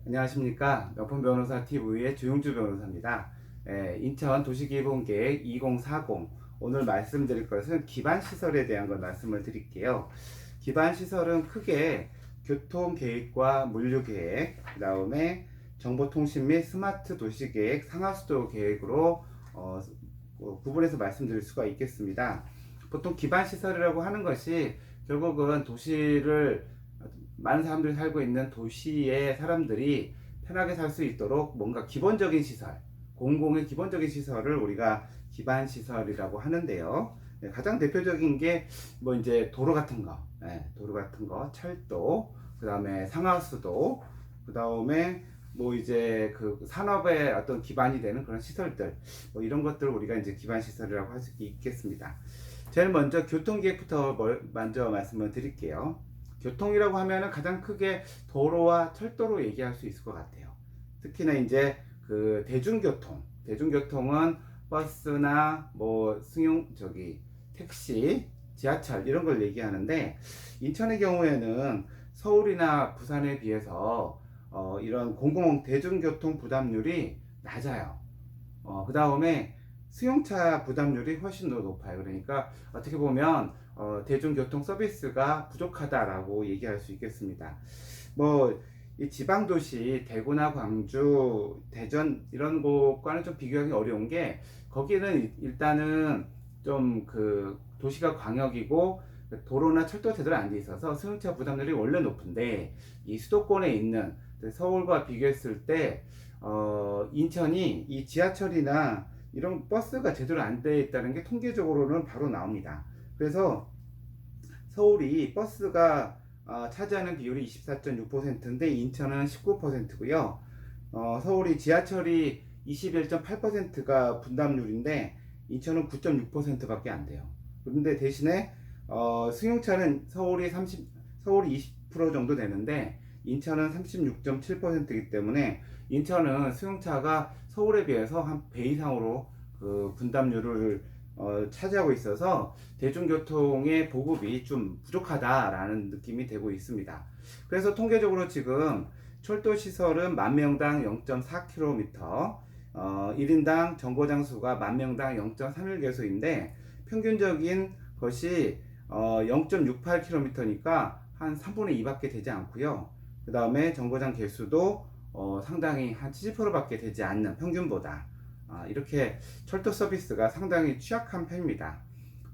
안녕하십니까. 명품변호사 TV의 조용주 변호사입니다. 인천 도시개발계획 2040 오늘 말씀드릴 것은 기반시설에 대한 걸 말씀을 드릴게요. 기반시설은 크게 교통계획과 물류계획, 그 다음에 정보통신 및 스마트 도시계획, 상하수도 계획으로 구분해서 말씀드릴 수가 있겠습니다. 보통 기반시설이라고 하는 것이 결국은 도시를 많은 사람들이 살고 있는 도시의 사람들이 편하게 살 수 있도록 뭔가 기본적인 시설, 공공의 기본적인 시설을 우리가 기반시설이라고 하는데요. 가장 대표적인 게 뭐 이제 도로 같은 거, 도로 같은 거, 철도, 그 다음에 상하수도, 그 다음에 뭐 이제 그 산업의 어떤 기반이 되는 그런 시설들, 뭐 이런 것들을 우리가 이제 기반시설이라고 할 수 있겠습니다. 제일 먼저 교통계획부터 먼저 말씀을 드릴게요. 교통이라고 하면은 가장 크게 도로와 철도로 얘기할 수 있을 것 같아요. 특히나 이제 그 대중교통은 버스나 뭐 택시, 지하철 이런 걸 얘기하는데, 인천의 경우에는 서울이나 부산에 비해서 이런 대중교통 부담률이 낮아요. 그 다음에 승용차 부담률이 훨씬 더 높아요. 그러니까 어떻게 보면 대중교통 서비스가 부족하다라고 얘기할 수 있겠습니다. 뭐 이 지방도시 대구나 광주, 대전 이런 곳과는 좀 비교하기 어려운 게, 거기는 일단은 좀 그 도시가 광역이고 도로나 철도 제대로 안 돼 있어서 승용차 부담률이 원래 높은데, 이 수도권에 있는 서울과 비교했을 때 인천이 이 지하철이나 이런 버스가 제대로 안 돼 있다는 게 통계적으로는 바로 나옵니다. 그래서 서울이 버스가 차지하는 비율이 24.6%인데 인천은 19%고요. 서울이 지하철이 21.8%가 분담률인데 인천은 9.6%밖에 안 돼요. 그런데 대신에 승용차는 서울이 20% 정도 되는데 인천은 36.7%이기 때문에 인천은 승용차가 서울에 비해서 한 배 이상으로 그 분담률을 차지하고 있어서 대중교통의 보급이 좀 부족하다라는 느낌이 되고 있습니다. 그래서 통계적으로 지금 철도 시설은 만명당 0.4km, 1인당 정거장 수가 만명당 0.31개소인데 평균적인 것이 0.68km니까 한 3분의 2밖에 되지 않고요. 그 다음에 정거장 개수도 상당히 한 70%밖에 되지 않는, 평균보다 이렇게 철도 서비스가 상당히 취약한 편입니다.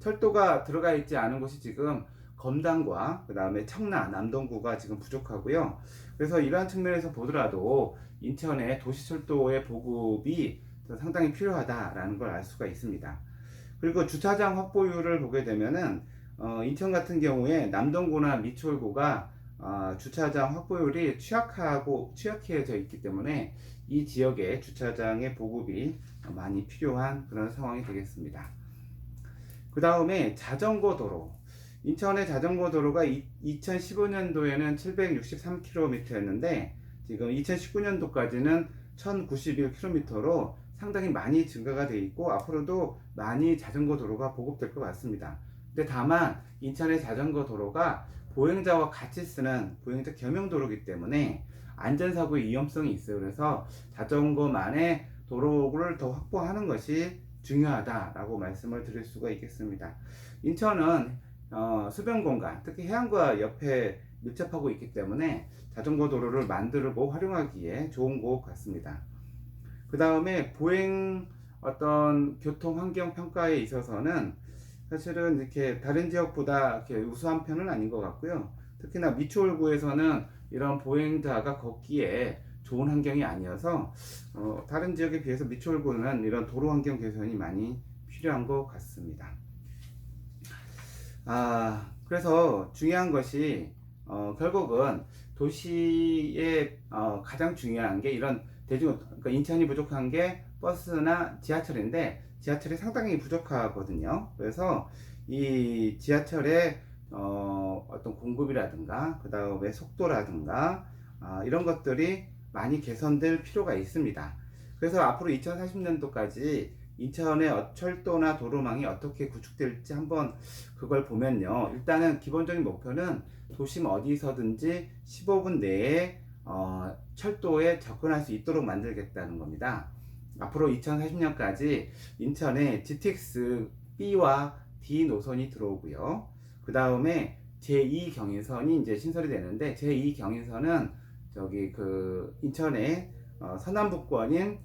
철도가 들어가 있지 않은 곳이 지금 검단과 그 다음에 청라, 남동구가 지금 부족하고요. 그래서 이러한 측면에서 보더라도 인천의 도시철도의 보급이 상당히 필요하다라는 걸 알 수가 있습니다. 그리고 주차장 확보율을 보게 되면은 인천 같은 경우에 남동구나 미추홀구가 주차장 확보율이 취약해져 있기 때문에 이 지역의 주차장의 보급이 많이 필요한 그런 상황이 되겠습니다. 그 다음에 자전거 도로. 인천의 자전거 도로가 2015년도에는 763km였는데 지금 2019년도까지는 1091km로 상당히 많이 증가가 되어 있고 앞으로도 많이 자전거 도로가 보급될 것 같습니다. 근데 다만 인천의 자전거 도로가 보행자와 같이 쓰는 보행자 겸용 도로이기 때문에 안전사고의 위험성이 있어요. 그래서 자전거만의 도로를 더 확보하는 것이 중요하다라고 말씀을 드릴 수가 있겠습니다. 인천은 수변 공간, 특히 해안과 옆에 밀접하고 있기 때문에 자전거 도로를 만들고 활용하기에 좋은 곳 같습니다. 그 다음에 어떤 교통 환경 평가에 있어서는 사실은 이렇게 다른 지역보다 이렇게 우수한 편은 아닌 것 같고요. 특히나 미추홀구에서는 이런 보행자가 걷기에 좋은 환경이 아니어서 다른 지역에 비해서 미추홀구는 이런 도로 환경 개선이 많이 필요한 것 같습니다. 그래서 중요한 것이 결국은 도시의 가장 중요한 게 이런 그러니까 인천이 부족한 게 버스나 지하철인데 지하철이 상당히 부족하거든요. 그래서 이 지하철의 어떤 공급이라든가 그 다음에 속도라든가 이런 것들이 많이 개선될 필요가 있습니다. 그래서 앞으로 2040년도까지 인천의 철도나 도로망이 어떻게 구축될지 한번 그걸 보면요. 일단은 기본적인 목표는 도심 어디서든지 15분 내에 철도에 접근할 수 있도록 만들겠다는 겁니다. 앞으로 2040년까지 인천에 GTX B와 D 노선이 들어오고요. 그 다음에 제2 경인선이 이제 신설이 되는데, 제2 경인선은 저기 그 인천의 서남북권인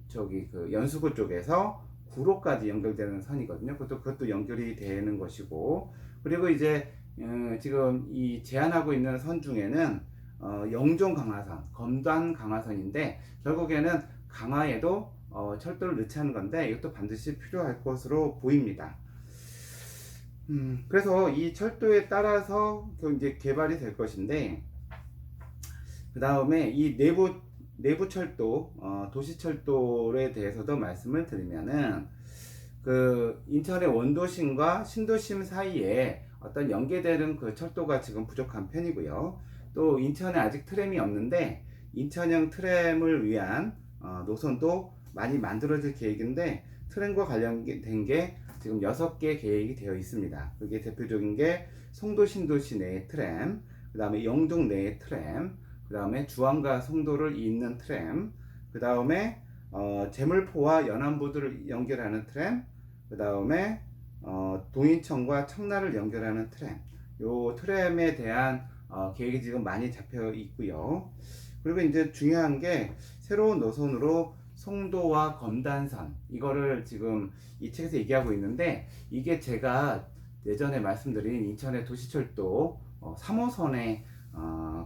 저기 그 연수구 쪽에서 구로까지 연결되는 선이거든요. 그것도 연결이 되는 것이고, 그리고 이제 지금 이 제안하고 있는 선 중에는 영종 강화선, 검단 강화선인데 결국에는 강화에도 철도를 넣자는 건데 이것도 반드시 필요할 것으로 보입니다. 그래서 이 철도에 따라서 이제 개발이 될 것인데, 그 다음에 이 내부 철도, 도시 철도에 대해서도 말씀을 드리면은, 그 인천의 원도심과 신도심 사이에 어떤 연계되는 그 철도가 지금 부족한 편이고요. 또 인천에 아직 트램이 없는데 인천형 트램을 위한 노선도 많이 만들어질 계획인데, 트램과 관련된 게 지금 6개 계획이 되어 있습니다. 그게 대표적인 게 송도 신도시 내의 트램, 그 다음에 영종 내의 트램, 그 다음에 주안과 송도를 잇는 트램, 그 다음에 제물포와 연안부두를 연결하는 트램, 그 다음에 동인천과 청라를 연결하는 트램, 요 트램에 대한 계획이 지금 많이 잡혀 있고요. 그리고 이제 중요한 게 새로운 노선으로 송도와 검단선, 이거를 지금 이 책에서 얘기하고 있는데, 이게 제가 예전에 말씀드린 인천의 도시철도 3호선의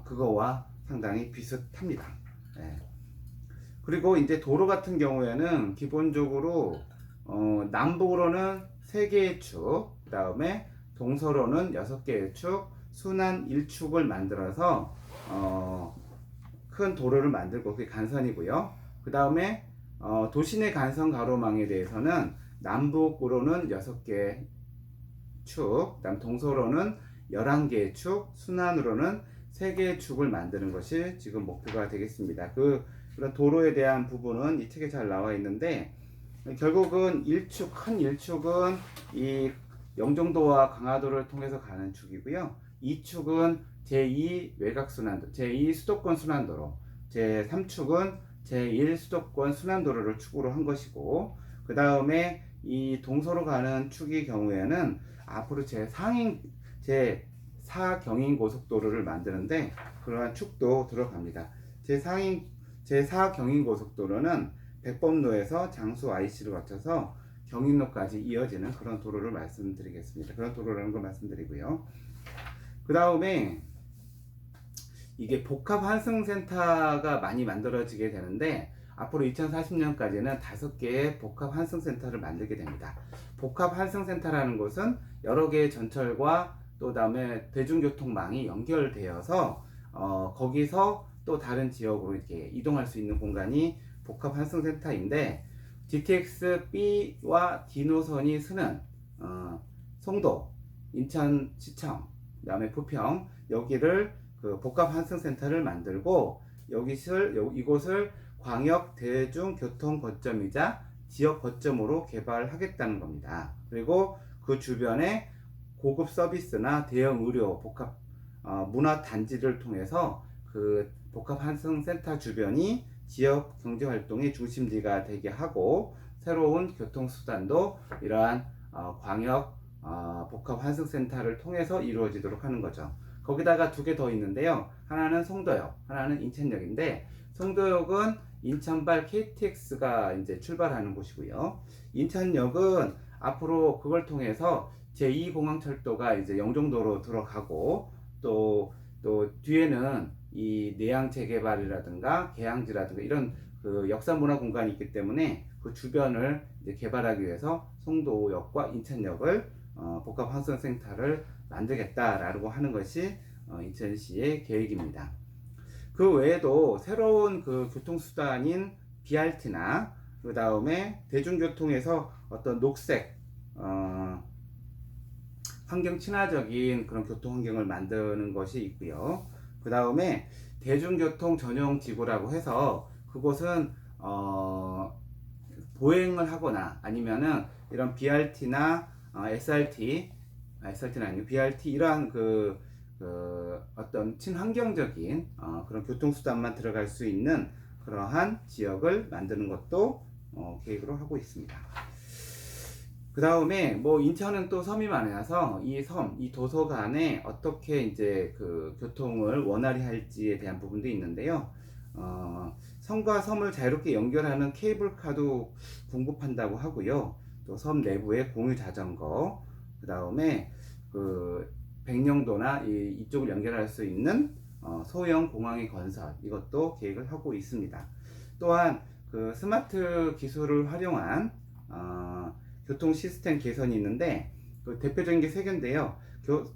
그거와 상당히 비슷합니다. 네. 그리고 이제 도로 같은 경우에는 기본적으로 남북으로는 3개의 축, 그 다음에 동서로는 6개의 축, 순환 1축을 만들어서 큰 도로를 만들고, 그게 간선이고요. 그 다음에 도시내 간선 가로망에 대해서는 남북으로는 6개 축, 그 다음 동서로는 11개의 축, 순환으로는 3개의 축을 만드는 것이 지금 목표가 되겠습니다. 그런 도로에 대한 부분은 이 책에 잘 나와 있는데, 결국은 큰 1축은 이 영종도와 강화도를 통해서 가는 축이고요. 2축은 제2 외곽순환도, 제2 수도권 순환도로, 제3축은 제1 수도권 순환도로를 축으로 한 것이고, 그 다음에 이 동서로 가는 축의 경우에는 앞으로 제4 경인 고속도로를 만드는데 그러한 축도 들어갑니다. 제4 경인 고속도로는 백범로에서 장수 IC를 거쳐서 경인로까지 이어지는 그런 도로를 말씀드리겠습니다. 그런 도로라는 걸 말씀드리고요. 그 다음에 이게 복합 환승센터가 많이 만들어지게 되는데, 앞으로 2040년까지는 5개의 복합 환승센터를 만들게 됩니다. 복합 환승센터라는 것은 여러 개의 전철과 또 다음에 대중교통망이 연결되어서 거기서 또 다른 지역으로 이렇게 이동할 수 있는 공간이 복합 환승센터인데, GTX B와 D 노선이 쓰는 송도, 인천시청, 그 다음에 부평, 여기를 그 복합 환승센터를 만들고 이곳을 광역 대중교통 거점이자 지역 거점으로 개발하겠다는 겁니다. 그리고 그 주변에 고급 서비스나 대형 의료 복합 문화 단지를 통해서 그 복합 환승센터 주변이 지역 경제 활동의 중심지가 되게 하고, 새로운 교통수단도 이러한 광역 복합 환승센터를 통해서 이루어지도록 하는 거죠. 거기다가 2개 더 있는데요. 하나는 송도역, 하나는 인천역인데, 송도역은 인천발 KTX가 이제 출발하는 곳이고요. 인천역은 앞으로 그걸 통해서 제2공항철도가 이제 영종도로 들어가고, 또 뒤에는 이 내양 재개발이라든가 계양지라든가 이런 그 역사 문화 공간이 있기 때문에 그 주변을 이제 개발하기 위해서 송도역과 인천역을 복합 환승센터를 만들겠다라고 하는 것이 인천시의 계획입니다. 그 외에도 새로운 그 교통수단인 BRT나 그 다음에 대중교통에서 어떤 녹색 환경 친화적인 그런 교통 환경을 만드는 것이 있고요. 그 다음에 대중교통 전용 지구라고 해서 그곳은 보행을 하거나 아니면은 이런 BRT나 SRT는 아니고 BRT 이러한 어떤 친환경적인 그런 교통수단만 들어갈 수 있는 그러한 지역을 만드는 것도 계획으로 하고 있습니다. 그 다음에 뭐 인천은 또 섬이 많아서 이 도서 간에 어떻게 이제 그 교통을 원활히 할지에 대한 부분도 있는데요. 섬과 섬을 자유롭게 연결하는 케이블카도 공급한다고 하고요. 또 섬 내부에 공유 자전거, 그 다음에 그 백령도나 이쪽을 연결할 수 있는 소형 공항의 건설, 이것도 계획을 하고 있습니다. 또한 그 스마트 기술을 활용한 교통 시스템 개선이 있는데 그 대표적인 게 세 개인데요.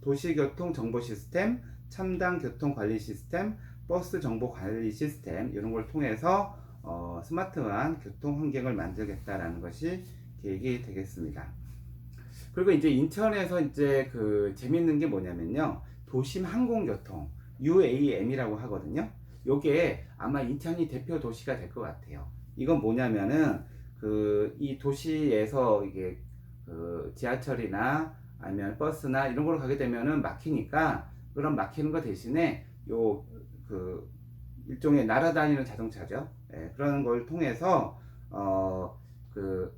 도시교통 정보 시스템, 첨단 교통 관리 시스템, 버스 정보 관리 시스템, 이런 걸 통해서 스마트한 교통 환경을 만들겠다라는 것이 계획이 되겠습니다. 그리고 이제 인천에서 이제 그 재밌는 게 뭐냐면요, 도심 항공교통 UAM이라고 하거든요. 요게 아마 인천이 대표 도시가 될 것 같아요. 이건 뭐냐면은 이 도시에서 이게 지하철이나 아니면 버스나 이런 걸로 가게 되면은 막히니까, 그런 막히는 거 대신에 일종의 날아다니는 자동차죠. 예, 그런 걸 통해서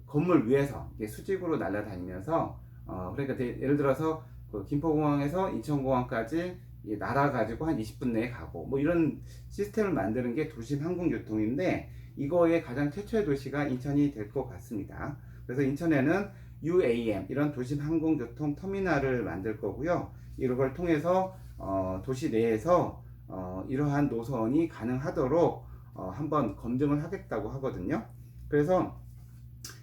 건물 위에서 이게 수직으로 날아다니면서 그러니까 예를 들어서 김포공항에서 인천공항까지 날아가지고 한 20분 내에 가고, 뭐 이런 시스템을 만드는 게 도심 항공교통인데, 이거의 가장 최초의 도시가 인천이 될 것 같습니다. 그래서 인천에는 UAM, 이런 도심 항공교통 터미널을 만들 거고요. 이걸 통해서 도시 내에서 이러한 노선이 가능하도록 한번 검증을 하겠다고 하거든요. 그래서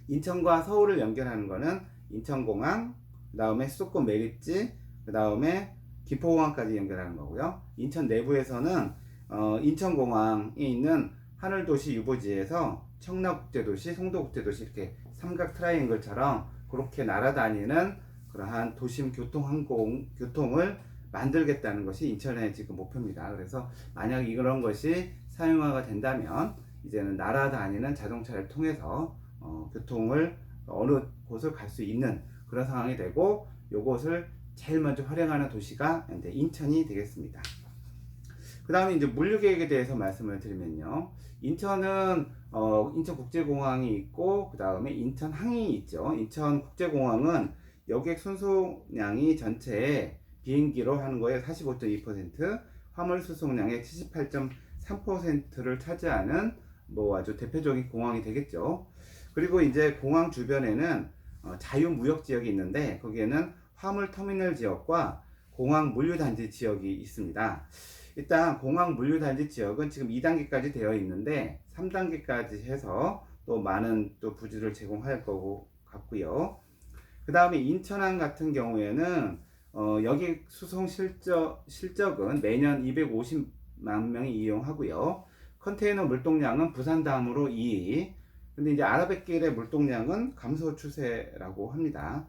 인천과 서울을 연결하는 거는 인천공항, 그 다음에 수도권 매립지, 그 다음에 김포공항까지 연결하는 거고요. 인천 내부에서는 인천공항에 있는 하늘도시 유보지에서 청라국제도시, 송도국제도시, 이렇게 삼각 트라이앵글처럼 그렇게 날아다니는 그러한 도심 교통을 만들겠다는 것이 인천의 지금 목표입니다. 그래서 만약 이런 것이 사용화가 된다면 이제는 날아다니는 자동차를 통해서 교통을 어느 곳을 갈 수 있는 그런 상황이 되고, 이곳을 제일 먼저 활용하는 도시가 이제 인천이 되겠습니다. 그 다음에 이제 물류 계획에 대해서 말씀을 드리면요, 인천은 인천국제공항이 있고, 그 다음에 인천항이 있죠. 인천국제공항은 여객 순송량이 전체의 비행기로 하는 거에 45.2%, 화물 수송량의 78.3%를 차지하는 뭐 아주 대표적인 공항이 되겠죠. 그리고 이제 공항 주변에는 자유무역 지역이 있는데, 거기에는 화물 터미널 지역과 공항 물류단지 지역이 있습니다. 일단 공항 물류단지 지역은 지금 2단계까지 되어 있는데 3단계까지 해서 또 많은 또 부지를 제공할 거고 같고요. 그 다음에 인천항 같은 경우에는 여객 수송 실적은 매년 250만 명이 이용하고요. 컨테이너 물동량은 부산 다음으로 2위. 근데 이제 아라뱃길의 물동량은 감소 추세라고 합니다.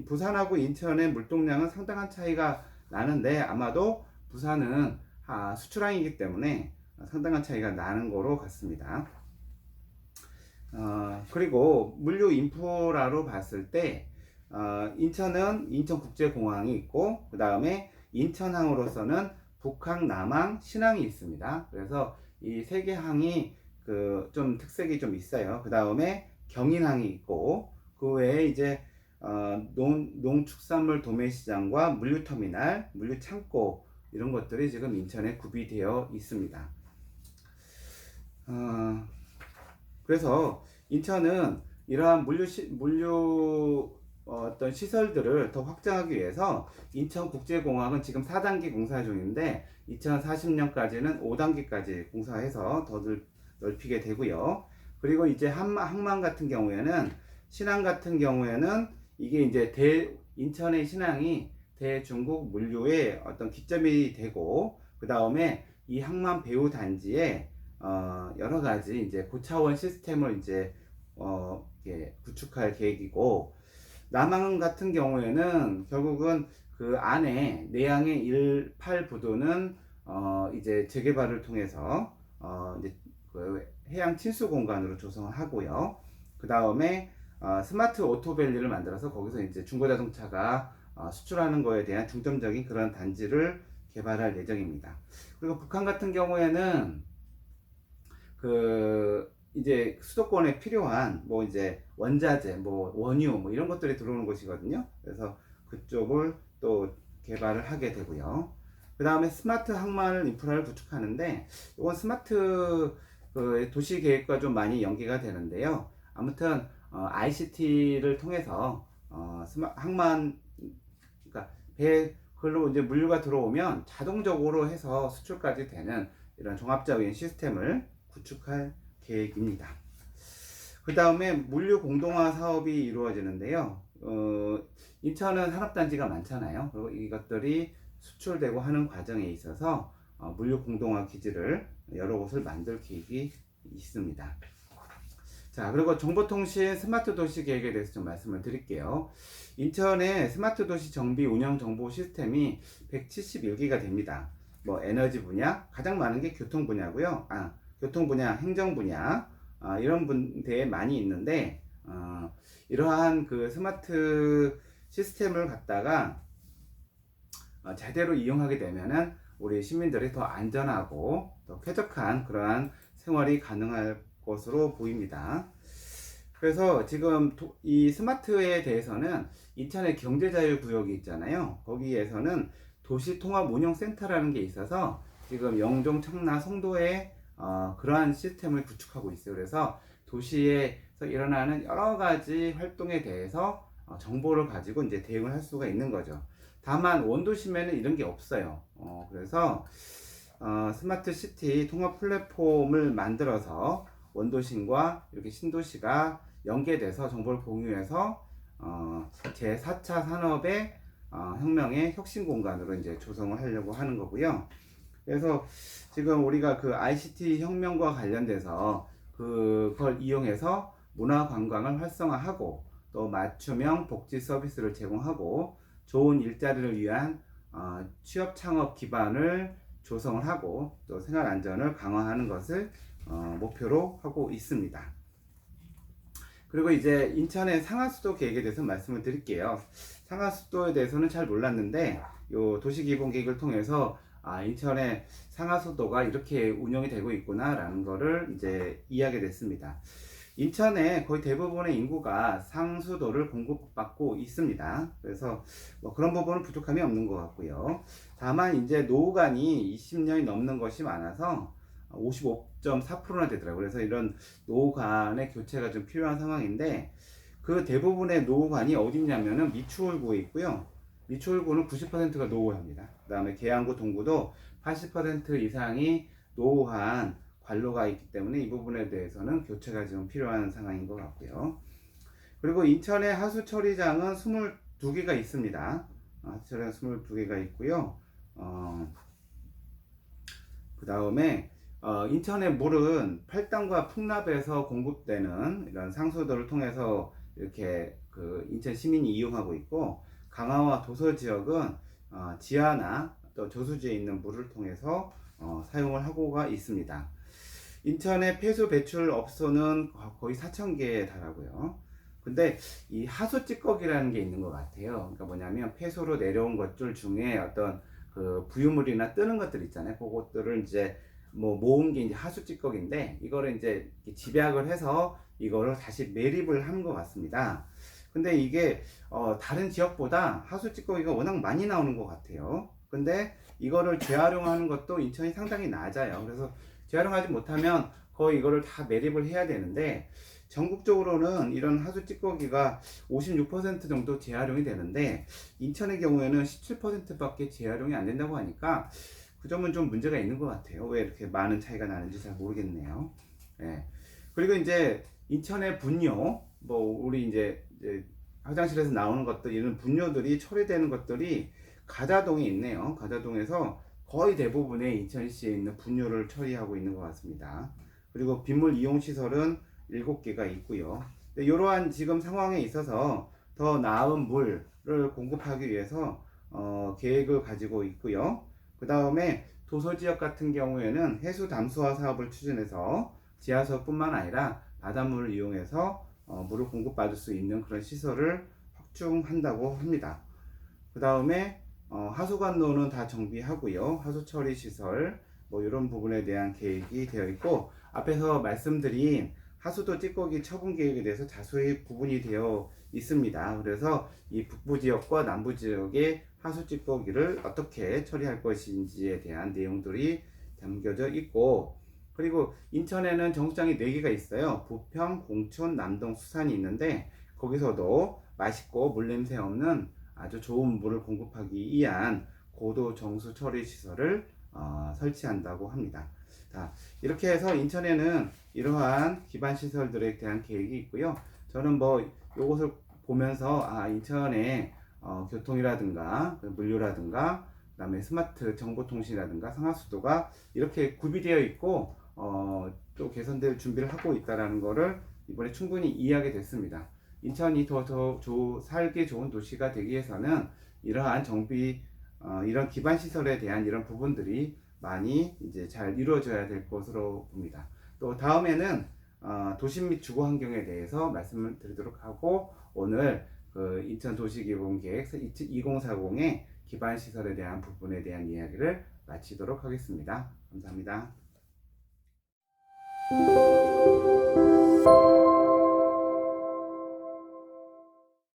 부산하고 인천의 물동량은 상당한 차이가 나는데, 아마도 부산은 수출항이기 때문에 상당한 차이가 나는 거로 같습니다. 그리고 물류 인프라로 봤을 때 인천은 인천국제공항이 있고, 그 다음에 인천항으로서는 북항, 남항, 신항이 있습니다. 그래서 이 세 개 항이 좀 특색이 좀 있어요. 그 다음에 경인항이 있고, 그 외에 이제 농축산물 도매시장과 물류터미널, 물류창고, 이런 것들이 지금 인천에 구비되어 있습니다. 그래서 인천은 이러한 물류 어떤 시설들을 더 확장하기 위해서 인천국제공항은 지금 4단계 공사 중인데 2040년까지는 5단계까지 공사해서 더 넓히게 되고요. 그리고 이제 항만 같은 경우에는, 신항 같은 경우에는 이게 이제 인천의 신항이 대중국 물류의 어떤 기점이 되고, 그 다음에 이 항만 배후 단지에 여러 가지 이제 고차원 시스템을 이제 구축할 계획이고, 남항 같은 경우에는 결국은 그 안에 내항의 18부두는 이제 재개발을 통해서 이제 해양 친수 공간으로 조성을 하고요. 그 다음에 스마트 오토밸리를 만들어서 거기서 이제 중고자동차가 수출하는 거에 대한 중점적인 그런 단지를 개발할 예정입니다. 그리고 북한 같은 경우에는 그 이제 수도권에 필요한 뭐 이제 원자재, 뭐 원유, 뭐 이런 것들이 들어오는 곳이거든요. 그래서 그쪽을 또 개발을 하게 되고요. 그 다음에 스마트 항만 인프라를 구축하는데, 이건 스마트 그 도시 계획과 좀 많이 연계가 되는데요. 아무튼 ICT를 통해서 항만, 그러니까 배 글로 이제 물류가 들어오면 자동적으로 해서 수출까지 되는 이런 종합적인 시스템을 구축할 계획입니다. 그 다음에 물류 공동화 사업이 이루어지는데요. 인천은 산업단지가 많잖아요. 그리고 이것들이 수출되고 하는 과정에 있어서 물류 공동화 기지를 여러 곳을 만들 계획이 있습니다. 자, 그리고 정보통신 스마트 도시 계획에 대해서 좀 말씀을 드릴게요. 인천의 스마트 도시 정비 운영 정보 시스템이 171기가 됩니다. 뭐 에너지 분야, 가장 많은 게 교통 분야고요. 교통 분야, 행정 분야, 이런 분야에 많이 있는데, 이러한 그 스마트 시스템을 갖다가 제대로 이용하게 되면은 우리 시민들이 더 안전하고 더 쾌적한 그러한 생활이 가능할 것으로 보입니다. 그래서 지금 이 스마트에 대해서는 인천의 경제자유구역이 있잖아요. 거기에서는 도시통합운영센터라는 게 있어서 지금 영종, 청라, 송도에 그러한 시스템을 구축하고 있어요. 그래서 도시에서 일어나는 여러 가지 활동에 대해서 정보를 가지고 이제 대응을 할 수가 있는 거죠. 다만 원도심에는 이런 게 없어요. 그래서 스마트 시티 통합 플랫폼을 만들어서 원도심과 이렇게 신도시가 연계돼서 정보를 공유해서 제4차 산업의 혁명의 혁신 공간으로 이제 조성을 하려고 하는 거고요. 그래서 지금 우리가 그 ICT 혁명과 관련돼서 그걸 이용해서 문화 관광을 활성화하고 또 맞춤형 복지 서비스를 제공하고 좋은 일자리를 위한 취업 창업 기반을 조성을 하고 또 생활 안전을 강화하는 것을 목표로 하고 있습니다. 그리고 이제 인천의 상하수도 계획에 대해서 말씀을 드릴게요. 상하수도에 대해서는 잘 몰랐는데 요 도시기본계획을 통해서 인천의 상하수도가 이렇게 운영이 되고 있구나 라는 거를 이제 이해하게 됐습니다. 인천의 거의 대부분의 인구가 상수도를 공급받고 있습니다. 그래서 뭐 그런 부분은 부족함이 없는 것 같고요. 다만 이제 노후관이 20년이 넘는 것이 많아서 55.4%나 되더라고요. 그래서 이런 노후관의 교체가 좀 필요한 상황인데, 그 대부분의 노후관이 어딨냐면은 미추홀구에 있고요. 미추홀구는 90%가 노후화입니다. 그 다음에 계양구, 동구도 80% 이상이 노후한 관로가 있기 때문에 이 부분에 대해서는 교체가 좀 필요한 상황인 것 같고요. 그리고 인천의 하수처리장은 22개가 있습니다. 하수처리장 22개가 있고요. 그 다음에 인천의 물은 팔당과 풍납에서 공급되는 이런 상수도를 통해서 이렇게 그 인천 시민이 이용하고 있고, 강화와 도서 지역은 지하나 또 저수지에 있는 물을 통해서 사용을 하고가 있습니다. 인천의 폐수 배출 업소는 거의 4,000개에 달하고요. 근데 이 하수 찌꺼기라는 게 있는 것 같아요. 그러니까 뭐냐면 폐수로 내려온 것들 중에 어떤 그 부유물이나 뜨는 것들 있잖아요. 그것들을 이제 뭐 모은 게 이제 하수 찌꺼기인데, 이거를 이제 집약을 해서 이거를 다시 매립을 하는 것 같습니다. 근데 이게 다른 지역보다 하수 찌꺼기가 워낙 많이 나오는 것 같아요. 근데 이거를 재활용하는 것도 인천이 상당히 낮아요. 그래서 재활용하지 못하면 거의 이거를 다 매립을 해야 되는데, 전국적으로는 이런 하수 찌꺼기가 56% 정도 재활용이 되는데 인천의 경우에는 17%밖에 재활용이 안 된다고 하니까 그 점은 좀 문제가 있는 것 같아요. 왜 이렇게 많은 차이가 나는지 잘 모르겠네요. 네. 그리고 이제 인천의 분뇨, 뭐 우리 이제 화장실에서 나오는 것들, 이런 분뇨들이 처리되는 것들이 가자동에 있네요. 가자동에서 거의 대부분의 인천시에 있는 분뇨를 처리하고 있는 것 같습니다. 그리고 빗물 이용 시설은 7개가 있고요. 이러한 지금 상황에 있어서 더 나은 물을 공급하기 위해서 계획을 가지고 있고요. 그 다음에 도서지역 같은 경우에는 해수 담수화 사업을 추진해서 지하수뿐만 아니라 바닷물을 이용해서 물을 공급받을 수 있는 그런 시설을 확충한다고 합니다. 그 다음에 하수관로는 다 정비하고요. 하수 처리 시설 뭐 이런 부분에 대한 계획이 되어 있고, 앞에서 말씀드린 하수도 찌꺼기 처분 계획에 대해서 자세히 구분이 되어 있습니다. 그래서 이 북부 지역과 남부 지역의 하수 찌꺼기를 어떻게 처리할 것인지에 대한 내용들이 담겨져 있고, 그리고 인천에는 정수장이 4개가 있어요. 부평, 공촌, 남동, 수산이 있는데, 거기서도 맛있고 물냄새 없는 아주 좋은 물을 공급하기 위한 고도 정수 처리 시설을 설치한다고 합니다. 자, 이렇게 해서 인천에는 이러한 기반 시설들에 대한 계획이 있고요. 저는 뭐 이것을 보면서 인천의 교통이라든가 물류라든가 그다음에 스마트 정보통신이라든가 상하수도가 이렇게 구비되어 있고 또 개선될 준비를 하고 있다라는 거를 이번에 충분히 이해하게 됐습니다. 인천이 더 살기 좋은 도시가 되기 위해서는 이러한 정비, 이런 기반 시설에 대한 이런 부분들이 많이 이제 잘 이루어져야 될 것으로 봅니다. 또 다음에는 도심 및 주거 환경에 대해서 말씀을 드리도록 하고, 오늘 그 인천 도시개발계획 2040의 기반 시설에 대한 부분에 대한 이야기를 마치도록 하겠습니다. 감사합니다.